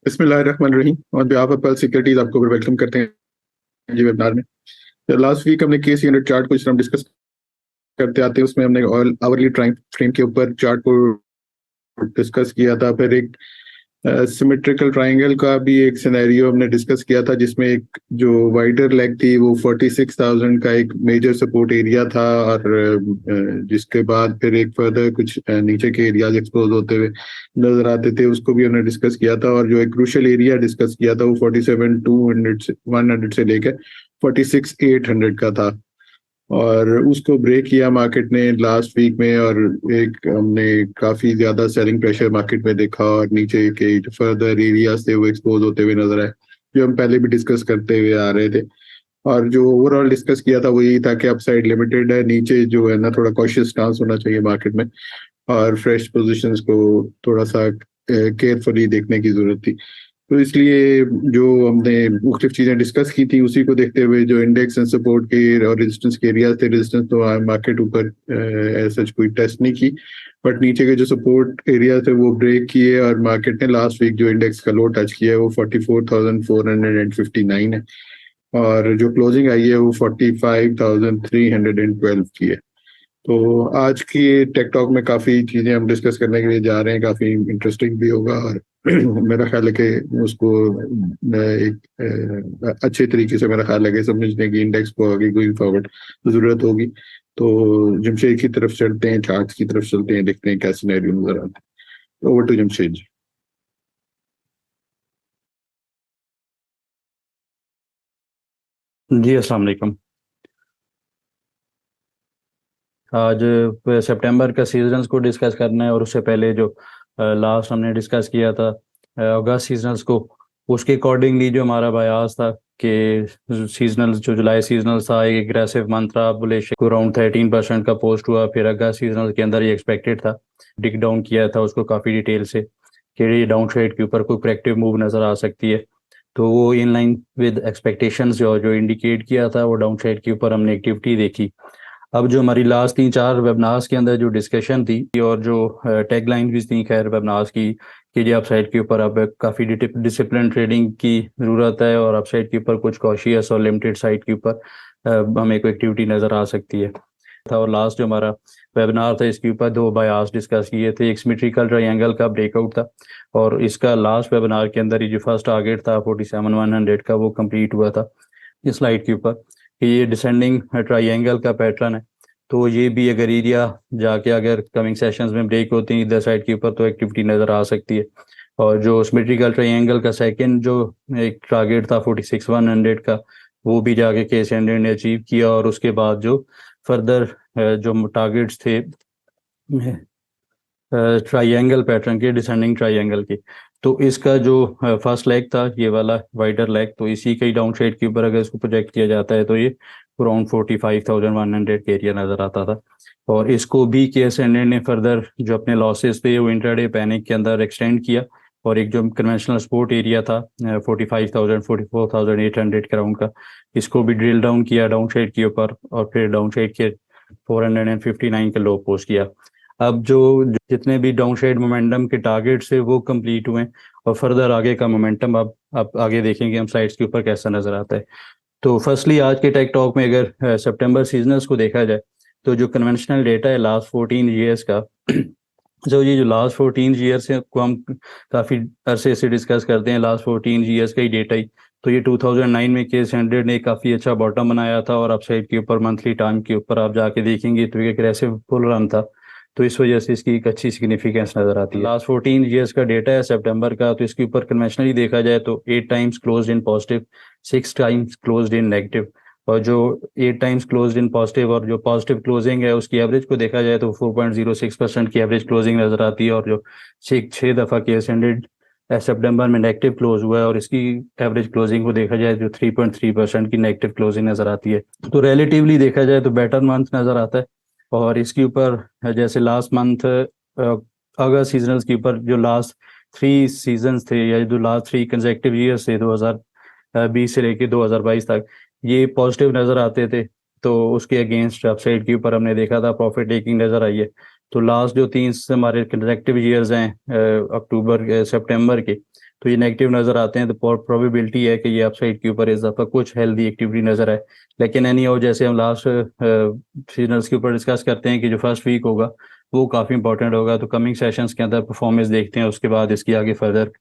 बिस्मिल्लाहिर्रहमानिर्रहीम। On behalf of pearl securities आपको welcome करते हैं जी वेबिनार में। लास्ट वीक हमने केस यूनिट चार्ट कुछ हम डिस्कस करते आते हैं, उसमें हमने ऑल आवरली टाइम फ्रेम के ऊपर चार्ट को डिस्कस किया था। फिर एक सिमेट्रिकल ट्रायंगल का भी एक सिनेरियो हमने डिस्कस किया था, जिसमें एक जो वाइडर लेग थी वो 46,000 का एक मेजर सपोर्ट एरिया था, और जिसके बाद फिर एक फर्दर कुछ नीचे के एरियाज एक्सपोज होते हुए नजर आते थे, उसको भी हमने डिस्कस किया था। और जो एक क्रूशियल एरिया डिस्कस किया था वो 47,200 से 100 से लेकर 46,800 का था, और उसको ब्रेक किया मार्केट ने लास्ट वीक में। और एक हमने काफी ज्यादा सेलिंग प्रेशर मार्केट में देखा, और नीचे के जो फर्दर एरियाज थे वो एक्सपोज होते हुए नजर आए, जो हम पहले भी डिस्कस करते हुए आ रहे थे। और जो ओवरऑल डिस्कस किया था वो यही था कि अपसाइड लिमिटेड है, नीचे जो है ना थोड़ा कॉशियस स्टांस होना चाहिए मार्केट में, और फ्रेश पोजीशंस को थोड़ा सा केयरफुली देखने की जरूरत थी। तो इसलिए जो हमने मुख्तलिफ चीजें डिस्कस की थी, उसी को देखते हुए जो इंडेक्स एंड सपोर्ट के और रेजिस्टेंस के एरियाज थे, रेजिस्टेंस तो मार्केट ऊपर सच कोई टेस्ट नहीं की, बट नीचे के जो सपोर्ट एरिया थे वो ब्रेक किए, और मार्केट ने लास्ट वीक जो इंडेक्स का लो टच किया है वो 44,459 है, और जो क्लोजिंग आई है वो 45,312 की है। तो आज की टेक टॉक में काफी चीजें हम डिस्कस करने के लिए जा रहे हैं, काफी इंटरेस्टिंग भी होगा, और मेरा ख्याल है कि उसको एक अच्छे तरीके से मेरा ख्याल है कि समझने की इंडेक्स को आगे गोइंग फॉरवर्ड जरूरत होगी। तो जमशेद की तरफ चलते हैं, चार्ट्स की तरफ चलते हैं, देखते हैं क्या सिनेरियो नजर आता है। Over to Jamshed ji. जी अस्सलाम वालेकुम। आज सितंबर का सीजनल्स को डिस्कस करना है, और उससे पहले जो लास्ट हमने डिस्कस किया था अगस्त सीजनल्स को, उसके अकॉर्डिंगली जो हमारा बयास था कि सीजनल्स जो जुलाई सीजनल्स था एक एग्रेसिव मंथ रहा, बुलिश को अराउंड 13% का पोस्ट हुआ। फिर अगस्त सीजनल के अंदर ये एक्सपेक्टेड था, डिक डाउन किया था उसको काफ़ी डिटेल से कि ये डाउन ट्रेड के ऊपर कोई करेक्टिव मूव नज़र आ सकती है। तो वो इन लाइन विद एक्सपेक्टेशंस जो जो इंडिकेट किया था वो डाउन ट्रेड के ऊपर हमने एक्टिविटी देखी। अब जो हमारी लास्ट 3-4 वेबनार्स के अंदर जो डिस्कशन थी और जो टैग लाइन भी थी खैर वेबनार्स की, कि जी अपसाइड के ऊपर अब काफ़ी डिसिप्लिन ट्रेडिंग की ज़रूरत है, और अपसाइड के ऊपर कुछ कॉशियस और लिमिटेड साइड के ऊपर हमें कोई एक्टिविटी नज़र आ सकती है था। और लास्ट जो हमारा वेबिनार था इसके ऊपर दो बायास डिस्कस किए थे, एक सिमेट्रिकल ट्रायंगल का ब्रेकआउट था, और इसका लास्ट वेबिनार के अंदर ये जो फर्स्ट टारगेट था 47,100 का वो कंप्लीट हुआ था इस स्लाइड के ऊपर, कि ये डिसेंडिंग ट्रायंगल का पैटर्न है। तो ये भी अगर एरिया जाके अगर कमिंग सेशंस में ब्रेक होती हैं इधर साइड के ऊपर तो एक्टिविटी नज़र आ सकती है। और जो सिमेट्रिकल ट्रायंगल का सेकंड जो एक टारगेट था 46,100 का, वो भी जाके केस एंडेड ने अचीव किया, और उसके बाद जो फर्दर जो टारगेट्स थे ट्रायंगल पैटर्न के, डिसेंडिंग ट्रायंगल के, तो इसका जो फर्स्ट लेग था ये वाला वाइडर लेग, तो इसी के डाउन साइड के ऊपर अगर इसको प्रोजेक्ट किया जाता है तो ये अराउंड 45,100 के एरिया नज़र आता था। और इसको भी केस एंडेड ने फर्दर जो अपने लॉसेस थे वो इंट्राडे पैनिक के अंदर एक्सटेंड किया, और एक जो कन्वेंशनल सपोर्ट एरिया था 45,000 44,800 के राउंड का, इसको भी ड्रिल डाउन किया डाउन साइड के ऊपर, और फिर डाउन साइड के 459 के लो पोस्ट किया। अब जो जितने भी डाउन साइड मोमेंटम के टारगेट्स थे वो कंप्लीट हुए, और फर्दर आगे का मोमेंटम अब आगे देखेंगे हम स्लाइड्स के ऊपर कैसा नजर आता है। तो फर्स्टली आज के टेक टॉक में अगर सितंबर सीजनल्स को देखा जाए तो जो कन्वेंशनल डेटा है लास्ट 14 ईयर्स का, जो ये जो लास्ट 14 ईयर्स को हम काफ़ी अरसे से डिस्कस करते हैं, लास्ट 14 ईयर्स का ही डेटा ही, तो ये 2009 में केस 100 ने काफ़ी अच्छा बॉटम बनाया था, और अपसाइड के ऊपर मंथली टाइम के ऊपर आप जाके देखेंगे तो एक एग्रेसिव फुल रन था, तो इस वजह से इसकी एक अच्छी सिग्निफिकेंस नज़र आती है। लास्ट 14 ईयर्स का डेटा है सितंबर का, तो इसके ऊपर कन्वेंशनली देखा जाए तो 8 times close in positive, 6 times close in negative, और जो 8 टाइम्स क्लोज इन पॉजिटिव और जो पॉजिटिव क्लोजिंग है उसकी एवरेज को देखा जाए तो 4.06% की एवरेज क्लोजिंग नज़र आती है, और जो छः दफ़ा केस हंड्रेड सितंबर में नेगेटिव क्लोज हुआ है और इसकी एवरेज क्लोजिंग को देखा जाए जो 3.3% की नेगेटिव क्लोजिंग नज़र आती है, तो रिलेटिवली देखा जाए तो बेटर मंथ नज़र आता है। और इसके ऊपर जैसे लास्ट मंथ अगस्त सीजनल्स के ऊपर जो लास्ट 3 सीजन्स थे या जो लास्ट 3 कंसेक्टिव ईयर्स थे 2020 से लेके 2022 तक, ये पॉजिटिव नज़र आते थे, तो उसके अगेंस्ट अपसाइड के ऊपर हमने देखा था प्रॉफिट टेकिंग नज़र आई है। तो लास्ट जो 3 हमारे कंसेक्टिव ईयर्स हैं अक्टूबर सितंबर के, तो ये नेगेटिव नजर आते हैं, तो प्रोबेबिलिटी है कि ये अपसाइड के ऊपर इस दफा कुछ हेल्दी एक्टिविटी नजर आए। लेकिन एनी हो, जैसे हम लास्ट सिग्नल्स के ऊपर डिस्कस करते हैं कि जो फर्स्ट वीक होगा वो काफ़ी इंपॉर्टेंट होगा, तो कमिंग सेशंस के अंदर परफॉर्मेंस देखते हैं, उसके बाद इसकी आगे फर्दर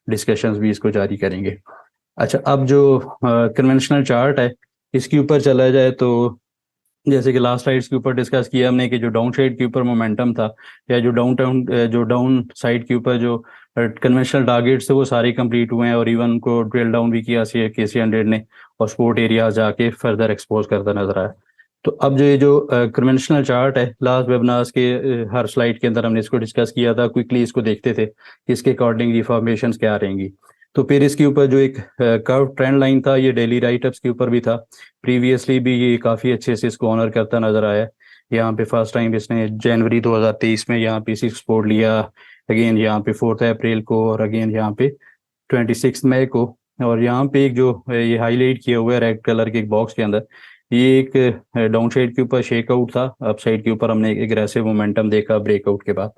डिस्कशंस भी इसको जारी करेंगे। अच्छा, अब जो कन्वेंशनल चार्ट है इसके ऊपर चला जाए, तो जैसे कि लास्ट साइड्स के ऊपर डिस्कस किया हमने कि जो डाउन साइड के ऊपर मोमेंटम था, या जो डाउन साइड के ऊपर जो कन्वेंशनल टारगेट्स थे वो सारे कंप्लीट हुए हैं, और इवन को ड्रिल डाउन भी किया KC100 ने, और स्पोर्ट एरिया जाके फर्दर एक्सपोज करता नजर आया। तो अब जो ये जो कन्वेंशनल चार्ट है, लास्ट वेबनार्स के हर स्लाइड के अंदर हमने इसको डिस्कस किया था, क्विकली इसको देखते थे कि इसके अकॉर्डिंग रिफॉर्मेशन क्या रहेंगी। तो फिर इसके ऊपर जो एक कर्व ट्रेंड लाइन था, ये डेली राइट अप्स के ऊपर भी था, प्रीवियसली भी ये काफ़ी अच्छे से इसको ऑनर करता नजर आया। यहाँ पे फर्स्ट टाइम इसने जनवरी 2023 में यहाँ पे 6 लिया, अगेन यहाँ पे 4 अप्रैल को, और अगेन यहाँ पे 26 मई को। और यहाँ पे एक जो ये हाईलाइट किया हुआ है रेड कलर के एक बॉक्स के अंदर, ये एक डाउन साइड के ऊपर शेकआउट था, अप साइड के ऊपर हमने एक एग्रेसिव मोमेंटम देखा ब्रेकआउट के बाद।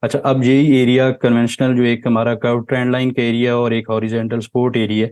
अच्छा, अब यही एरिया कन्वेंशनल जो एक हमारा कर्व ट्रेंड लाइन का एरिया और एक हॉरिजेंटल सपोर्ट एरिया,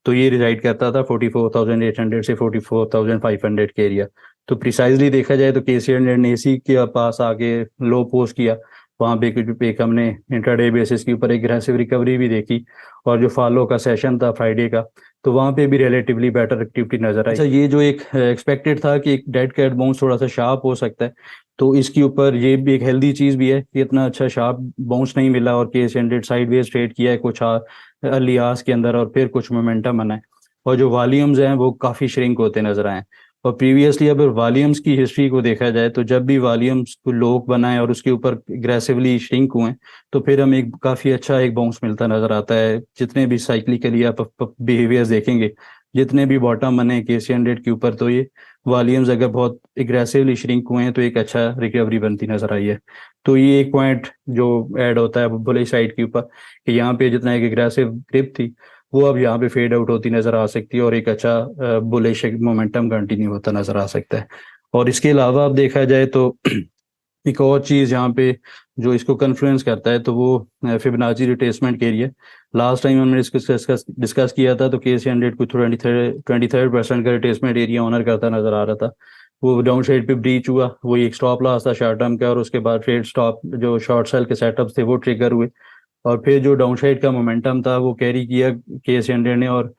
तो ये रिजाइड करता था 44,800 से 44,500 के एरिया। तो प्रिसाइजली देखा जाए तो KC100 ने इसी के पास आके लो पोस्ट किया, वहाँ पे एक हमने इंट्राडे बेसिस के ऊपर एक एग्रेसिव रिकवरी भी देखी, और जो फॉलो का सेशन था फ्राइडे का, तो वहाँ पे भी रिलेटिवली बेटर एक्टिविटी नजर आई। अच्छा, ये जो एक एक्सपेक्टेड था कि एक डेड कैट बाउंस थोड़ा सा शार्प हो सकता है, तो इसके ऊपर ये भी एक हेल्दी चीज़ भी है कि इतना अच्छा शार्प बाउंस नहीं मिला, और KC100 साइडवेज ट्रेड किया है कुछ अर्ली आवर्स के अंदर, और फिर कुछ मोमेंटम बना है, और जो वॉल्यूम्स हैं वो काफ़ी श्रिंक होते नजर आए। और प्रीवियसली अगर वॉल्यूम्स की हिस्ट्री को देखा जाए, तो जब भी वॉल्यूम्स को लोग बनाए और उसके ऊपर एग्रेसिवली श्रिंक हुए, तो फिर हमें एक काफ़ी अच्छा एक बाउंस मिलता नजर आता है। जितने भी साइक्लिकली आप बिहेवियर्स देखेंगे, जितने भी बॉटम बने KC100 के ऊपर, तो ये वॉल्यूम्स अगर बहुत एग्रेसिवली श्रिंक हुए हैं तो एक अच्छा रिकवरी बनती नजर आई है। तो ये एक पॉइंट जो ऐड होता है बुलिश साइड के ऊपर, कि यहाँ पे जितना एक एग्रेसिव ग्रिप थी वो अब यहाँ पे फेड आउट होती नजर आ सकती है, और एक अच्छा बुलिश मोमेंटम कंटिन्यू होता नजर आ सकता है। और इसके अलावा अब देखा जाए तो एक और चीज़ यहाँ पे जो इसको कन्फ्लुएंस करता है, तो वो फिबोनाची रिट्रेसमेंट के लिए लास्ट टाइम हमने डिस्कस किया था, तो KC100 को 23% का रिट्रेसमेंट एरिया ऑनर करता नजर आ रहा था। वो डाउन साइड पे ब्रीच हुआ, वो एक स्टॉप लॉस था शॉर्ट टर्म का, और उसके बाद ट्रेड स्टॉप जो शॉर्ट सेल के सेटअप थे वो ट्रिगर हुए, और फिर जो डाउन साइड का मोमेंटम था वो कैरी किया KC100 ने, और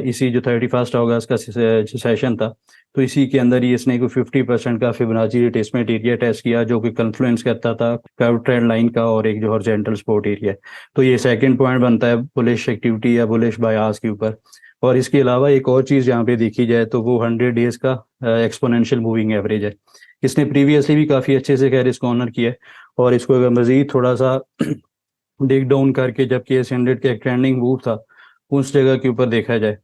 इसी जो 31 अगस्त का सेशन था, तो इसी के अंदर ही इसने को 50% का फिबोनाची रिट्रेसमेंट एरिया टेस्ट किया, जो कि कन्फ्लुएंस करता था कर्व ट्रेंड लाइन का और एक जो हॉरिजॉन्टल सपोर्ट एरिया। तो ये सेकंड पॉइंट बनता है बुलिश एक्टिविटी या बुलिश बायास के ऊपर। और इसके अलावा एक और चीज़ यहाँ पे देखी जाए तो वो 100 डेज का एक्सपोनेंशियल मूविंग एवरेज है। इसने प्रीवियसली भी काफ़ी अच्छे से खैर इसको ऑनर किया है, और इसको अगर मजीद थोड़ा सा डिग डाउन करके जब KC100 का एक ट्रेंडिंग मूव था उस जगह के ऊपर देखा जाए,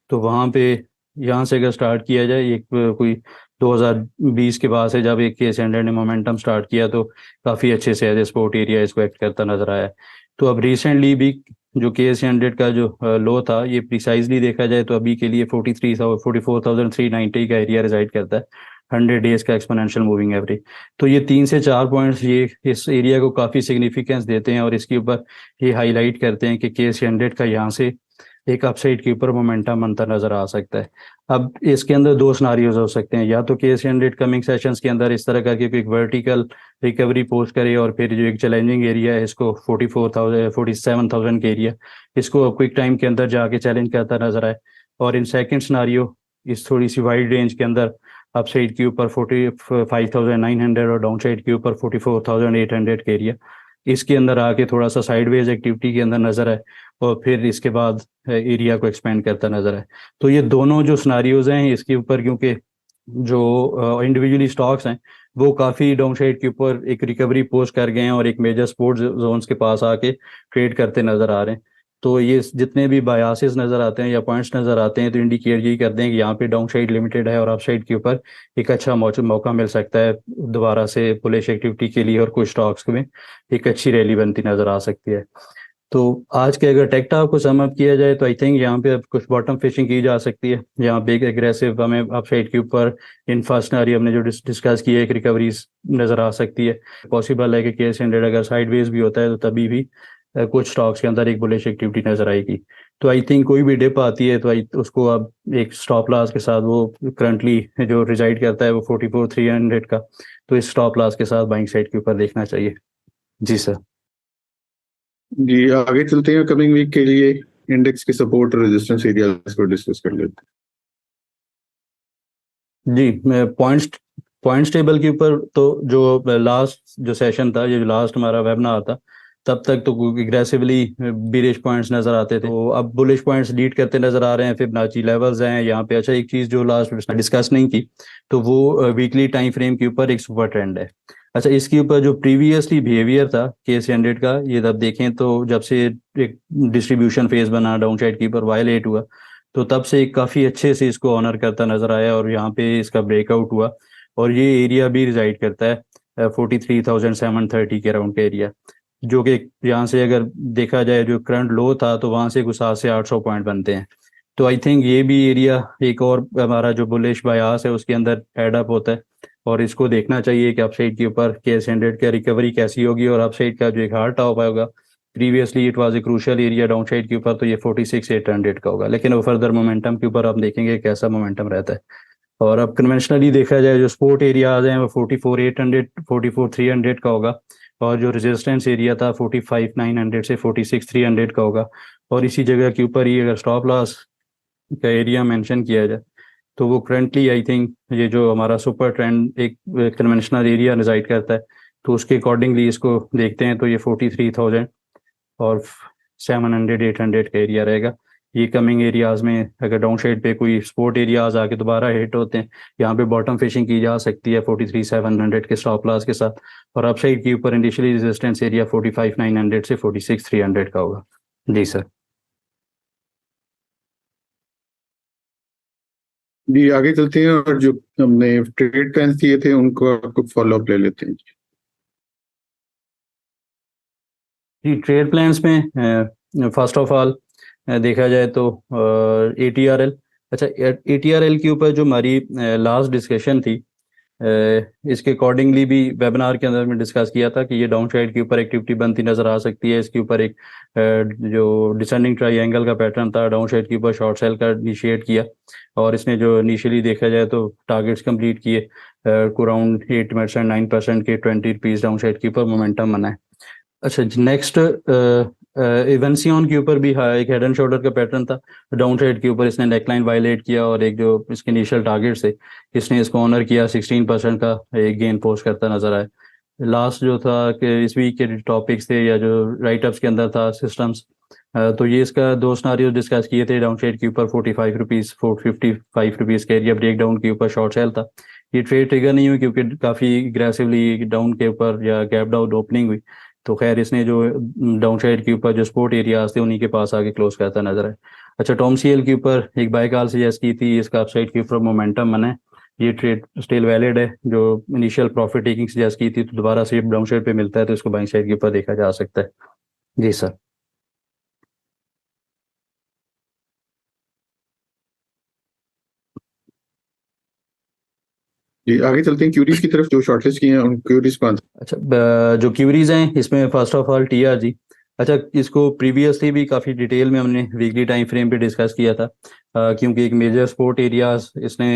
तो वहाँ पे यहाँ से अगर स्टार्ट किया जाए, एक कोई 2020 के बाद से जब एक KC100 ने मोमेंटम स्टार्ट किया, तो काफ़ी अच्छे से एज ए सपोर्ट एरिया इसको एक्ट करता नजर आया। तो अब रिसेंटली भी जो KC100 का जो लो था, ये प्रिसाइजली देखा जाए तो अभी के लिए 44,390 का एरिया रिजाइड करता है, 100 डेज का एक्सपोनेंशियल मूविंग एवरेज। तो ये 3 से 4 पॉइंट्स ये इस एरिया को काफ़ी सिग्निफिकेंस देते हैं, और इसके ऊपर ये हाईलाइट करते हैं कि KC100 का यहाँ से एक अपसाइड के ऊपर मोमेंटम बनता नजर आ सकता है। अब इसके अंदर दो सिनारियोज हो सकते हैं, या तो KC100 कमिंग सेशंस के अंदर इस तरह करके एक वर्टिकल रिकवरी पोस्ट करे, और फिर जो एक चैलेंजिंग एरिया है इसको 47,000 के एरिया, इसको क्विक टाइम के अंदर जाके चैलेंज करता नजर आए। और इन सेकंड सिनारियो इस थोड़ी सी वाइड रेंज के अंदर अपसाइड के ऊपर 45,900 और डाउन साइड के ऊपर 44,800 के एरिया, इसके अंदर आके थोड़ा सा साइडवेज एक्टिविटी के अंदर नजर आए, और फिर इसके बाद एरिया को एक्सपेंड करता नजर आए। तो ये दोनों जो सिनारियोज हैं इसके ऊपर, क्योंकि जो इंडिविजुअली स्टॉक्स हैं वो काफ़ी डाउन साइड के ऊपर एक रिकवरी पोस्ट कर गए हैं, और एक मेजर सपोर्ट जोन्स के पास आके ट्रेड करते नजर आ रहे हैं। तो ये जितने भी बायासेस नजर आते हैं या पॉइंट्स नजर आते हैं, तो इंडिकेट यही करते हैं कि यहाँ पे डाउन साइड लिमिटेड है, और अप साइड के ऊपर एक अच्छा मौका मिल सकता है दोबारा से बुलिश एक्टिविटी के लिए, और कुछ स्टॉक्स में एक अच्छी रैली बनती नजर आ सकती है। तो आज के अगर टेक्टा को सम अप किया जाए, तो आई थिंक यहाँ पे कुछ बॉटम फिशिंग की जा सकती है। यहाँ पे एक एग्रेसिव हमें अप साइड के ऊपर इन फर्स्ट नारी हमने जो डिस्कस किया, एक रिकवरी नजर आ सकती है। पॉसिबल है कि KC100 अगर साइडवेज भी होता है तो तभी भी कुछ स्टॉक्स के अंदर एक बुलिश एक्टिविटी नजर आएगी। तो आई थिंक कोई भी डिप आती है तो उसको अब एक स्टॉप लॉस के साथ, वो करंटली जो रिजाइड करता है वो 44,300 का, तो इस स्टॉप लॉस के साथ बाइंग साइड के ऊपर देखना चाहिए। जी सर। जी आगे चलते हैं, कमिंग वीक के लिए इंडेक्स के सपोर्ट और रेजिस्टेंस एरियाज को डिस्कस कर लेते जी, पॉइंट्स पॉइंट्स टेबल के ऊपर तो जो लास्ट जो सेशन था, ये जो लास्ट हमारा वेबिनार था, तब तक तो एग्रेसिवली बिलिश पॉइंट्स नजर आते थे, तो अब बुलिश पॉइंट्स लीड करते नजर आ रहे हैं। फिबोनाची लेवल्स हैं यहाँ पे। अच्छा, एक चीज जो लास्ट डिस्कस नहीं की, तो वो वीकली टाइम फ्रेम के ऊपर एक सुपर ट्रेंड है। अच्छा, इसके ऊपर जो प्रीवियसली बिहेवियर था KS100 का, ये तब देखें तो जब से एक डिस्ट्रीब्यूशन फेज बना डाउन साइड के ऊपर वायलेट हुआ, तो तब से काफ़ी अच्छे से इसको ऑनर करता नजर आया और यहाँ पे इसका ब्रेकआउट हुआ। और ये एरिया भी रिजाइड करता है 43,730 के अराउंड का एरिया, जो कि यहाँ से अगर देखा जाए जो करंट लो था, तो वहाँ से कुछ 700 से 800 पॉइंट बनते हैं। तो आई थिंक ये भी एरिया एक और हमारा जो बुलिश बायास है उसके अंदर एड अप होता है, और इसको देखना चाहिए कि अपसाइड के ऊपर KS100 का रिकवरी कैसी होगी, और अपसाइड का जो एक हार्ड टॉप होगा, previously it was a crucial area down side के ऊपर, तो ये 46,800 का होगा। लेकिन वो फर्दर मोमेंटम के ऊपर आप देखेंगे कैसा मोमेंटम रहता है। और अब कन्वेंशनली देखा जाए जो स्पोर्ट एरियाज हैं वो 44,800 44,300 का होगा, और जो रेजिस्टेंस एरिया था 45,900 से 46,300 का होगा। और इसी जगह के ऊपर ही अगर स्टॉप लॉस का एरिया मेंशन किया जाए, तो वो करंटली आई थिंक ये जो हमारा सुपर ट्रेंड एक कन्वेंशनल एरिया रिजाइड करता है, तो उसके अकॉर्डिंगली इसको देखते हैं तो ये 43,000 और 700 800 का एरिया रहेगा। ये कमिंग एरियाज में अगर डाउन साइड पे कोई स्पोर्ट एरियाज आके दोबारा हिट होते हैं, यहाँ पे बॉटम फिशिंग की जा सकती है 43,700 के स्टॉप लॉस के साथ। और अप साइड के ऊपर इनिशियली रेजिस्टेंस एरिया 45,900 से 46,300 का होगा। जी सर। जी आगे चलते हैं, और जो हमने ट्रेड प्लान किए थे उनको आपको फॉलो अप ले लेते हैं। जी, ट्रेड प्लान्स में फर्स्ट ऑफ ऑल देखा जाए तो ATRL। अच्छा, ATRL के ऊपर जो हमारी लास्ट डिस्कशन थी, इसके अकॉर्डिंगली भी वेबिनार के अंदर में डिस्कस किया था कि ये डाउन साइड के ऊपर एक्टिविटी बनती नजर आ सकती है। इसके ऊपर एक जो डिसेंडिंग ट्रायंगल का पैटर्न था, डाउन साइड के ऊपर शॉर्ट सेल का इनिशिएट किया, और इसने जो इनिशियली देखा जाए तो टारगेट्स कंप्लीट किए अराउंड 8% 9% के 20 रुपीज डाउन साइड के ऊपर मोमेंटम बना है। अच्छा, नेक्स्ट इवेंसियन के ऊपर भी एक हेड एंड शोल्डर का पैटर्न था, डाउन साइड के ऊपर इसने नेकलाइन वायलेट किया, और एक जो इसके इनिशियल टारगेट थे इसने इसको ऑनर किया, 16% का एक गेन पोस्ट करता नजर आया। लास्ट जो था कि इस वीक के टॉपिक्स थे या जो राइट अप्स के अंदर था सिस्टम्स, तो ये इसका दो सिनारियो डिस्कस किए थे। डाउन साइड के ऊपर 45 रुपीज़ 455 रुपीज़ का एरिया ब्रेक डाउन के ऊपर शॉर्ट सेल था। ये ट्रेड ट्रिगर नहीं हुई क्योंकि काफ़ी एग्रेसिवली डाउन के ऊपर या गैप डाउन ओपनिंग हुई, तो खैर इसने जो डाउन साइड के ऊपर जो सपोर्ट एरियाज थे उन्हीं के पास आगे क्लोज करता नजर आया। अच्छा, टॉम सीएल के ऊपर एक बाय कॉल सजेस्ट की थी, इसका अपसाइड के ऊपर मोमेंटम बना है, ये ट्रेड स्टिल वैलिड है। जो इनिशियल प्रॉफिट टेकिंग सजेस्ट की थी, तो दोबारा से डाउन साइड पे मिलता है तो इसको बाइंग साइड के ऊपर देखा जा सकता है। जी सर। जी आगे चलते हैं क्यूरीज की तरफ, जो शॉर्टलिस्ट किए हैं उन क्यूरीज को आंसर। अच्छा, जो क्यूरीज हैं इसमें फर्स्ट ऑफ ऑल TRG। अच्छा, इसको प्रीवियसली भी काफ़ी डिटेल में हमने वीकली टाइम फ्रेम पे डिस्कस किया था, क्योंकि एक मेजर स्पोर्ट एरियाज इसने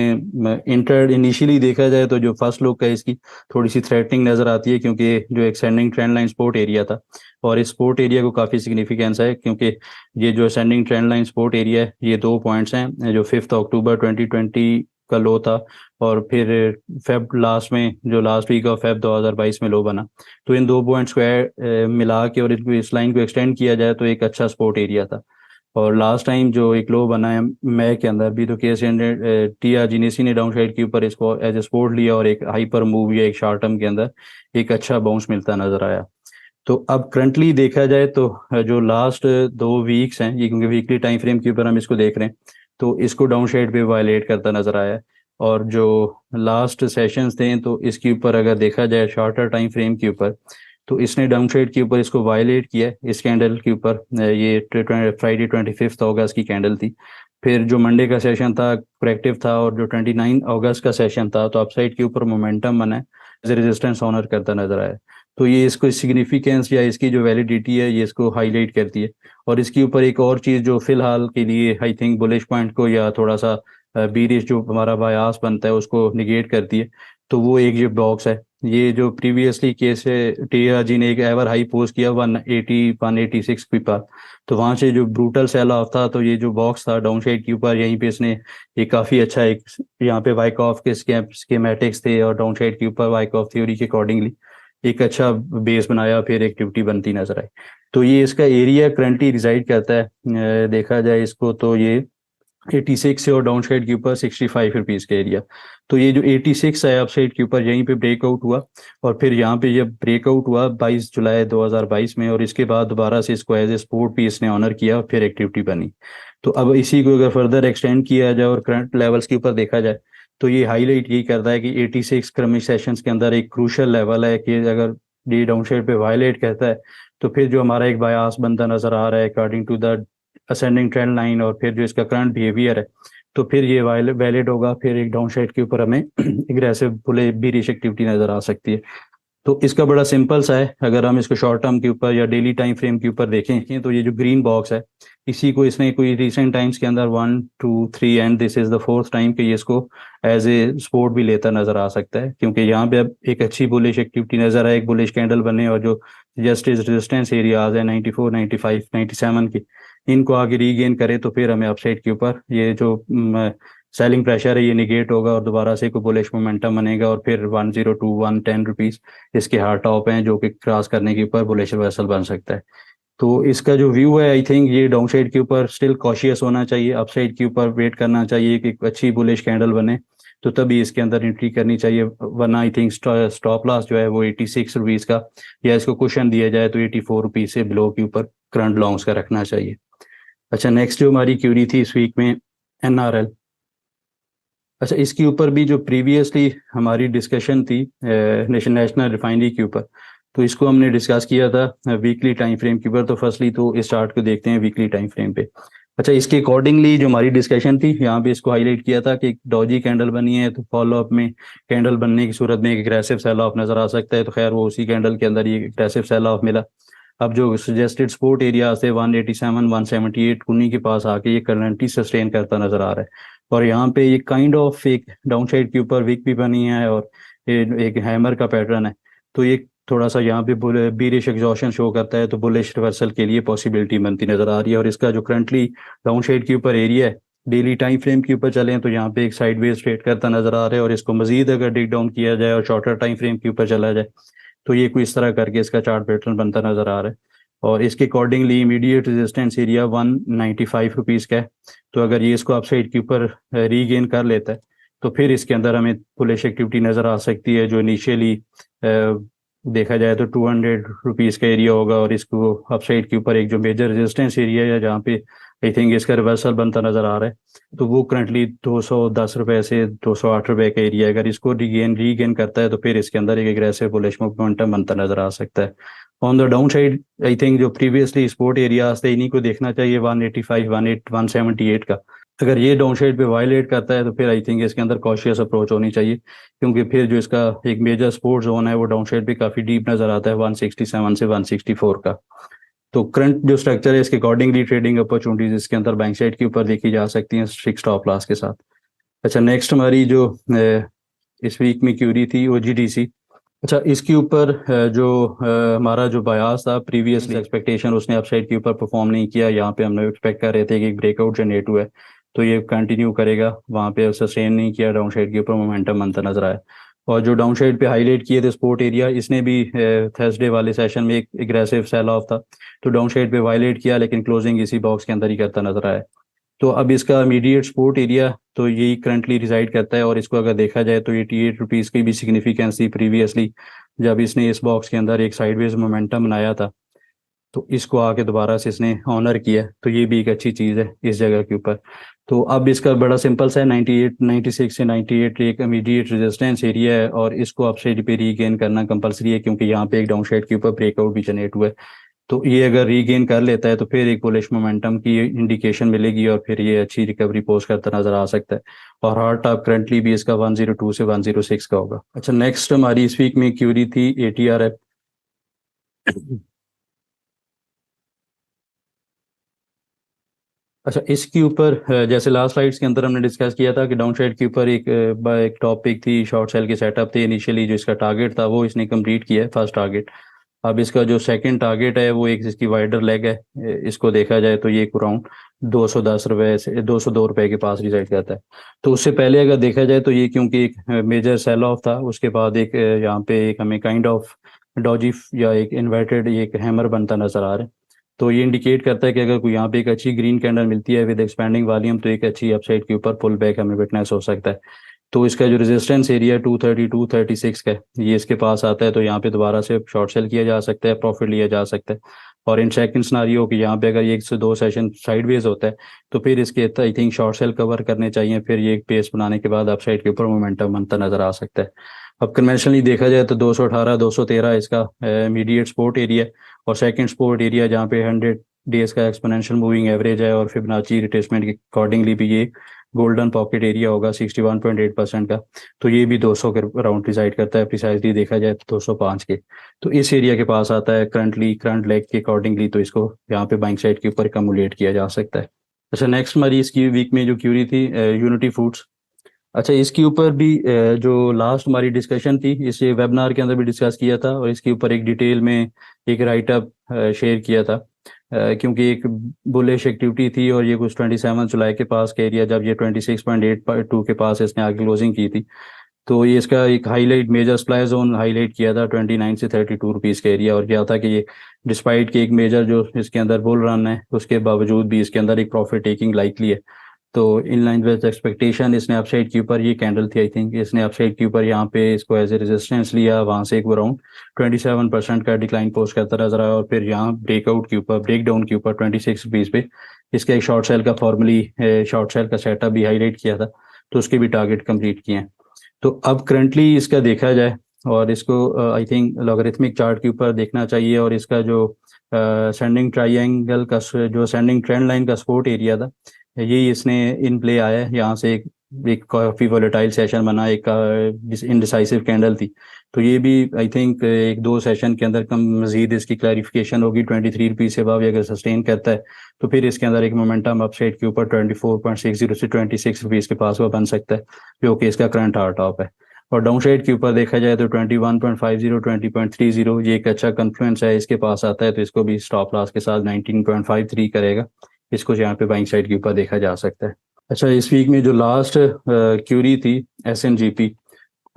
इंटर इनिशियली देखा जाए तो जो फर्स्ट लुक है इसकी थोड़ी सी थ्रेटनिंग नज़र आती है, क्योंकि जो extending trend line support area था, और इस स्पोर्ट एरिया को काफ़ी सिग्निफिकेंस है, क्योंकि ये जो extending trend line support area है, ये 2 पॉइंट्स हैं, जो 5 अक्टूबर 2020 का लो था, और फिर फेब लास्ट में जो लास्ट वीक ऑफ फेब 2022 में लो बना। तो इन 2 पॉइंट्स को मिला के और इनको इस लाइन को एक्सटेंड किया जाए तो एक अच्छा सपोर्ट एरिया था। और लास्ट टाइम जो एक लो बना है मई के अंदर भी, तो KS100 TRG ने डाउन साइड के ऊपर इसको एज ए सपोर्ट लिया, और एक हाइपर मूव या एक शॉर्ट टर्म के अंदर एक अच्छा बाउंस मिलता नजर आया। तो अब करंटली देखा जाए तो जो लास्ट 2 वीक्स हैं ये, क्योंकि वीकली टाइम फ्रेम के ऊपर हम इसको देख रहे हैं, तो इसको डाउन साइड पे वायलेट करता नजर आया है। और जो लास्ट सेशंस थे तो इसके ऊपर अगर देखा जाए शॉर्टर टाइम फ्रेम के ऊपर, तो इसने डाउन साइड के ऊपर इसको वायलेट किया है इस कैंडल के ऊपर। ये फ्राइडे 25 अगस्त की कैंडल थी। फिर जो मंडे का सेशन था करेक्टिव था, और जो 29 अगस्त का सेशन था तो अपसाइड के ऊपर मोमेंटम बना है, रेजिस्टेंस ऑनर करता नजर आया। तो ये इसको सिग्निफिकेंस या इसकी जो वैलिडिटी है ये इसको हाईलाइट करती है। और इसके ऊपर एक और चीज़ जो फिलहाल के लिए आई थिंक बुलिश पॉइंट को या थोड़ा सा बीरिश जो हमारा बायास बनता है उसको निगेट करती है, तो वो एक ये बॉक्स है। ये जो प्रीवियसली केस है टीआर जी ने एक एवर हाई पोस्ट किया 180 186 के पास, तो वहां से जो ब्रूटल सेल ऑफ था, तो ये जो बॉक्स था डाउन साइड के ऊपर यहीं पे इसने एक काफी अच्छा एक यहाँ पे वाइकॉफ के स्केमेटिक्स थे और डाउन साइड के ऊपर वाइकॉफ थ्योरी के अकॉर्डिंगली एक अच्छा बेस बनाया, फिर एक्टिविटी बनती नजर आई। तो ये इसका एरिया करंटली रिजाइड करता है, देखा जाए इसको तो ये 86 है और डाउन साइड के ऊपर 65 रुपीज का एरिया। तो ये जो 86 है अप साइड के ऊपर यहीं पे ब्रेकआउट हुआ, और फिर यहाँ पे जब ब्रेकआउट हुआ 22 जुलाई 2022 में, और इसके बाद दोबारा से इसको एज ए सपोर्ट पीस ने ऑनर किया और फिर एक्टिविटी बनी। तो अब इसी को अगर फर्दर एक्सटेंड किया जाए और करंट लेवल्स के ऊपर देखा जाए, तो ये हाईलाइट यही करता है कि 86 क्रमिक सेशंस के अंदर एक क्रूशल लेवल है कि अगर ये डाउन साइड पे वायलेट कहता है, तो फिर जो हमारा एक बायास बनता नजर आ रहा है according to the ascending trend line, और फिर जो इसका करंट बिहेवियर है, तो फिर ये वैलिड होगा, फिर एक डाउन साइड के ऊपर हमें एग्रेसिव बुले बीरिश एक्टिविटी नजर आ सकती है। तो इसका बड़ा सिंपल सा है, अगर हम इसको शॉर्ट टर्म के ऊपर या डेली टाइम फ्रेम के ऊपर देखें तो ये जो ग्रीन बॉक्स है इसी को इसने कोई रिसेंट टाइम्स के अंदर 1 2 3 and this is the fourth time कि ये इसको एज ए सपोर्ट भी लेता नजर आ सकता है, क्योंकि यहाँ पे अब एक अच्छी बुलिश एक्टिविटी नजर आए, एक बुलिश कैंडल बने, और जो जस्टिस रेजिस्टेंस एरियाज है 94 95 97 की, इनको आगे रीगेन करे तो फिर हमें अपसाइड के ऊपर ये जो सेलिंग प्रेशर है ये निगेट होगा और दोबारा से कोई बुलिश मोमेंटम बनेगा, और फिर 102 110 रुपीज इसके हार्ड टॉप हैं जो कि क्रॉस करने के ऊपर बुलिश रिवर्सल बन सकता है। तो इसका जो व्यू है आई थिंक ये डाउन साइड के ऊपर स्टिल कॉशियस होना चाहिए, अप साइड के ऊपर वेट करना चाहिए कि अच्छी बुलिश कैंडल बने, तो तभी इसके अंदर एंट्री करनी चाहिए, वरना आई थिंक स्टॉप लॉस जो है वो 86 रुपीज का, या इसको क्वेश्चन दिया जाए तो 84 रुपीज से बिलो के ऊपर करंट लॉन्ग्स का रखना चाहिए। अच्छा, नेक्स्ट जो हमारी क्यूरी थी इस वीक में एनआरएल। अच्छा, इसके ऊपर भी जो प्रीवियसली हमारी डिस्कशन थी नेशनल रिफाइनरी के ऊपर, तो इसको हमने डिस्कस किया था वीकली टाइम फ्रेम के ऊपर। तो फर्स्टली तो इस चार्ट को देखते हैं वीकली टाइम फ्रेम पे। अच्छा, इसके अकॉर्डिंगली जो हमारी डिस्कशन थी यहाँ पे इसको हाईलाइट किया था कि एक डॉजी कैंडल बनी है, तो फॉलो अप में कैंडल बनने की सूरत में एक एग्रेसिव सेल ऑफ नजर आ सकता है, तो खैर वो उसी कैंडल के अंदर ये एग्रेसिव सेल ऑफ मिला। अब जो सजेस्टेड सपोर्ट एरिया थे 187 178 उन्हीं के पास आके ये करंटली सस्टेन करता नजर आ रहा है, और यहाँ पे ये काइंड ऑफ एक डाउन साइड के ऊपर वीक भी बनी है और एक हैमर का पैटर्न है। तो ये थोड़ा सा यहाँ पे बीरिश एग्जॉशन शो करता है, तो बुलिश रिवर्सल के लिए पॉसिबिलिटी बनती नजर आ रही है। और इसका जो करंटली डाउन साइड के ऊपर एरिया है, डेली टाइम फ्रेम के ऊपर चलें तो यहाँ पे एक साइडवेज ट्रेड करता नजर आ रहा है, और इसको मजीद अगर डिग डाउन किया जाए और शॉर्टर टाइम फ्रेम के ऊपर चला जाए तो ये कोई इस तरह करके इसका चार्ट पैटर्न बनता नजर आ रहा है। और इसके accordingly immediate resistance area 195 rupees का है, तो अगर ये इसको अपसाइड के ऊपर रीगेन कर लेता है तो फिर इसके अंदर हमें बुलिश एक्टिविटी नज़र आ सकती है, जो इनिशियली देखा जाए तो 200 रुपीज़ का एरिया होगा, और इसको अपसाइड के ऊपर एक जो मेजर रेजिस्टेंस एरिया है जहाँ पे आई थिंक इसका रिवर्सल बनता नज़र आ रहा है, तो वो करंटली 210 रुपये से 208 रुपये का एरिया है। अगर इसको रीगेन करता है तो फिर इसके अंदर एक एग्रेसिव बुलिश मोमेंटम बनता नजर आ सकता है। On the down side I think जो प्रीवियसली सपोर्ट एरियाज थे इन्हीं को देखना चाहिए 185 178 का। अगर ये डाउन साइड पे वायलेट करता है तो फिर आई थिंक इसके अंदर कॉशियस अप्रोच होनी चाहिए, क्योंकि फिर जो इसका एक मेजर सपोर्ट जोन है वो डाउन साइड पे काफी डीप नजर आता है 167 से 164 का। तो करंट जो स्ट्रक्चर है इसके अकॉर्डिंगली ट्रेडिंग अपॉर्चुनिटीज इसके अंदर बैंक साइड के ऊपर देखी जा सकती हैं स्ट्रिक्ट स्टॉप लॉस के साथ। अच्छा, नेक्स्ट हमारी जो इस वीक में क्यूरी थी OGDC। अच्छा, इसके ऊपर हमारा जो बयास था प्रीवियसली एक्सपेक्टेशन उसने अपसाइड के ऊपर परफॉर्म नहीं किया। यहाँ पे हमने एक्सपेक्ट कर रहे थे कि एक ब्रेकआउट जनरेट हुआ है तो ये कंटिन्यू करेगा, वहाँ पे सस्टेन नहीं किया, डाउन साइड के ऊपर मोमेंटम बनता नजर आया। और जो डाउन साइड पे हाईलाइट किए थे सपोर्ट एरिया, इसने भी थर्सडे वाले सेशन में एक एग्रेसिव सेल ऑफ था, तो डाउन साइड पे वायलेट किया लेकिन क्लोजिंग इसी बॉक्स के अंदर ही करता नजर आया। तो अब इसका इमीडिएट सपोर्ट एरिया तो यही करंटली रिजाइड करता है, और इसको अगर देखा जाए तो 88 रुपीज़ की भी सिग्निफिकेंस थी प्रीवियसली जब इसने इस बॉक्स के अंदर एक साइडवेज मोमेंटम बनाया था, तो इसको आके दोबारा से इसने ऑनर किया, तो ये भी एक अच्छी चीज़ है इस जगह के ऊपर। तो अब इसका बड़ा सिंपल सा है 98 96 से 98 एक इमीडिएट रेजिस्टेंस एरिया है, और इसको अपसाइड पे रीगेन करना कंपलसरी है, क्योंकि यहाँ पे एक डाउन साइड के ऊपर ब्रेकआउट भी जनरेट हुआ है। तो ये अगर रीगेन कर लेता है तो फिर एक बुलिश मोमेंटम की इंडिकेशन मिलेगी, और फिर ये अच्छी रिकवरी पोस्ट करता नजर आ सकता है। और हार्ड टॉप करंटली भी इसका 102 से 106 का होगा। अच्छा, नेक्स्ट हमारी इस वीक में क्यूरी थी ATRF। अच्छा, इसके ऊपर जैसे लास्ट स्लाइड्स के अंदर हमने डिस्कस किया था कि डाउन साइड के ऊपर एक टॉपिक थी, शॉर्ट सेल के सेटअप थे इनिशियली, जो इसका टारगेट था वो इसने कंप्लीट किया है, फर्स्ट टारगेट। अब इसका जो सेकंड टारगेट है वो एक इसकी वाइडर लेग है, इसको देखा जाए तो ये अराउंड 210 रुपये से 202 रुपये के पास रिजाइड करता है। तो उससे पहले अगर देखा जाए तो ये क्योंकि एक मेजर सेल ऑफ था, उसके बाद एक यहाँ पे एक हमें काइंड ऑफ डॉजी या एक इन्वर्टेड एक हैमर बनता नजर आ रहा है। तो ये इंडिकेट करता है कि अगर कोई यहाँ पे एक अच्छी ग्रीन कैंडल मिलती है विद एक्सपेंडिंग वॉल्यूम, तो एक अच्छी अपसाइड के ऊपर पुल बैक हमें विटनेस हो सकता है। तो इसका जो रेजिस्टेंस एरिया 230 236 का है, ये इसके पास आता है, तो यहाँ पे दोबारा से शॉर्ट सेल किया जा सकता है, प्रॉफिट लिया जा सकता है। और इन सेकंड सिनारियो कि यहाँ पे अगर ये 1 से 2 सेशन साइडवेज होता है तो फिर इसके I think short cell cover करने चाहिए, फिर ये एक पेस बनाने के बाद अपसाइड के ऊपर मोमेंटम बनता नजर आ सकता है। अब कन्वेंशनली देखा जाए तो 218 213 इसका इमीडिएट सपोर्ट एरिया और सेकंड सपोर्ट एरिया जहाँ पे 100 डेज का एक्सपोनेंशियल मूविंग एवरेज है, और फिबोनाची रिट्रेसमेंट के अकॉर्डिंगली भी ये गोल्डन पॉकेट एरिया होगा 61.8% का। तो ये भी 200 के अराउंड रिसाइड करता है, प्रिसाइजली देखा जाए तो 205 के। तो इस एरिया के पास आता है करंट लेग के अकॉर्डिंगली, तो इसको यहाँ पे बाइंग साइड के ऊपर कम्युलेट किया जा सकता है। अच्छा, नेक्स्ट हमारी इसकी वीक में जो क्यूरी थी यूनिटी फूड्स। अच्छा, इसके ऊपर भी जो लास्ट हमारी डिस्कशन थी, इसे वेबिनार के अंदर भी डिस्कस किया था, और इसके ऊपर एक डिटेल में एक राइट अप शेयर किया था, क्योंकि एक बुलिश एक्टिविटी थी और ये कुछ 27 जुलाई के पास का एरिया, जब ये 26.82 के पास इसने आगे क्लोजिंग की थी, तो ये इसका एक highlight major supply zone highlight किया था 29 से 32 रुपीज़ का एरिया। और क्या था कि ये डिस्पाइट के एक मेजर जो इसके अंदर बुल रन है, उसके बावजूद भी इसके अंदर एक प्रॉफिट टेकिंग लाइकली है। तो इन लाइन विद एक्सपेक्टेशन इसने अपसाइड के ऊपर, ये कैंडल थी आई थिंक, इसने अपसाइड के ऊपर यहाँ पे इसको एज ए रेजिस्टेंस लिया, वहाँ से एक अराउंड 27% का डिक्लाइन पोस्ट करता नजर आया, और फिर यहाँ ब्रेकआउट के ऊपर, ब्रेक डाउन के ऊपर 26 रुपीज़ पे इसका एक शॉर्ट सेल का फॉर्मली शॉर्ट सेल का सेटअप भी हाईलाइट किया था, तो उसके भी टारगेट कंप्लीट किए हैं। तो अब करंटली इसका देखा जाए और इसको आई थिंक लॉगरिथमिक चार्ट के ऊपर देखना चाहिए, और इसका जो सेंडिंग ट्राइंगल का जो सेंडिंग ट्रेंड लाइन का सपोर्ट एरिया था, यही इसने इन प्ले आया है। यहाँ से एक काफ़ी वोलेटाइल सेशन बना, एक इनडिसाइसिव कैंडल थी, तो ये भी आई थिंक 1-2 सेशन के अंदर कम मजीद इसकी क्लैरिफिकेशन होगी। 23 रुपीज़ से अबव अगर सस्टेन करता है तो फिर इसके अंदर एक मोमेंटम अपसाइड के ऊपर 24.60 से 26 रुपीज़ के पास वो बन सकता है, जो कि इसका करंट हार्ड टॉप है। और डाउन साइड के ऊपर देखा जाए तो 21.50 20.30 ये एक अच्छा कन्फ्लुएंस है, इसके पास आता है, तो इसको भी स्टॉप लॉस के साथ 19.53 करेगा, इसको यहाँ पे बाइंग साइड के ऊपर देखा जा सकता है। अच्छा, इस वीक में जो लास्ट क्यूरी थी SNGP,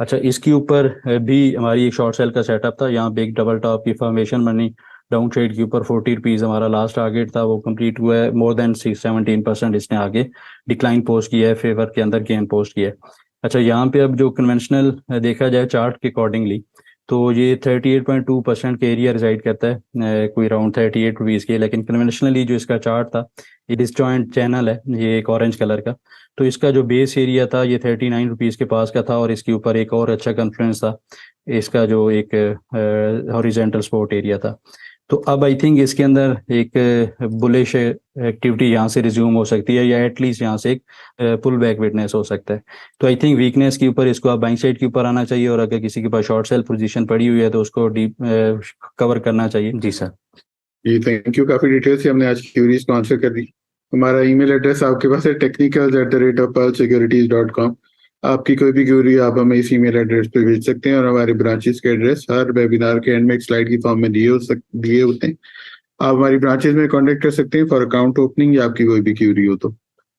अच्छा इसके ऊपर भी हमारी एक शॉर्ट सेल का सेटअप था, यहाँ पे एक डबल टॉप की फॉर्मेशन बनी, डाउन ट्रेड के ऊपर 40 रुपीज़ हमारा लास्ट टारगेट था, वो कंप्लीट हुआ है। मोर देन 17% इसने आगे डिक्लाइन पोस्ट किया है, फेवर के अंदर गेन पोस्ट किया है। अच्छा, यहाँ पे अब जो कन्वेंशनल देखा जाए चार्ट के अकॉर्डिंगली, तो ये 38.2% के एरिया रिजाइड करता है, कोई अराउंड 38 रुपीज़ के। लेकिन कन्वेंशनली जो इसका चार्ट था, ये डिसजॉइंट चैनल है, ये एक ऑरेंज कलर का, तो इसका जो बेस एरिया था ये 39 रुपीज़ के पास का था, और इसके ऊपर एक और अच्छा कॉन्फ्रेंस था, इसका जो एक हॉरिजॉन्टल सपोर्ट एरिया था। तो अब आई थिंक इसके अंदर एक बुलिश एक्टिविटी यहाँ से रिज्यूम हो सकती है, या एटलीस्ट यहाँ से एक पुल बैक विटनेस हो सकता है। तो आई थिंक वीकनेस के ऊपर इसको आप बाइंग साइड के ऊपर आना चाहिए, और अगर किसी के पास शॉर्ट सेल पोजीशन पड़ी हुई है तो उसको डीप कवर करना चाहिए। जी सर। जी थैंक यू, काफी डिटेल से हमने आज क्यूरीज को आंसर कर दी। हमारा ईमेल एड्रेस आपके पास है technicals@pearlsecurities.com। आपकी कोई भी क्यूरी आप हमें इस ईमेल एड्रेस पे भेज सकते हैं, और हमारे ब्रांचेस के एड्रेस हर वेबिनार के एंड में एक स्लाइड की फॉर्म में दिए होते हैं। आप हमारी ब्रांचेस में कांटेक्ट कर सकते हैं फॉर अकाउंट ओपनिंग, या आपकी कोई भी क्यूरी हो तो।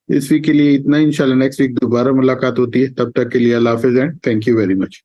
इस वीक के लिए इतना, इंशाल्लाह नेक्स्ट वीक दोबारा मुलाकात होती है, तब तक के लिए अल्लाह हाफिज़ and thank you very much.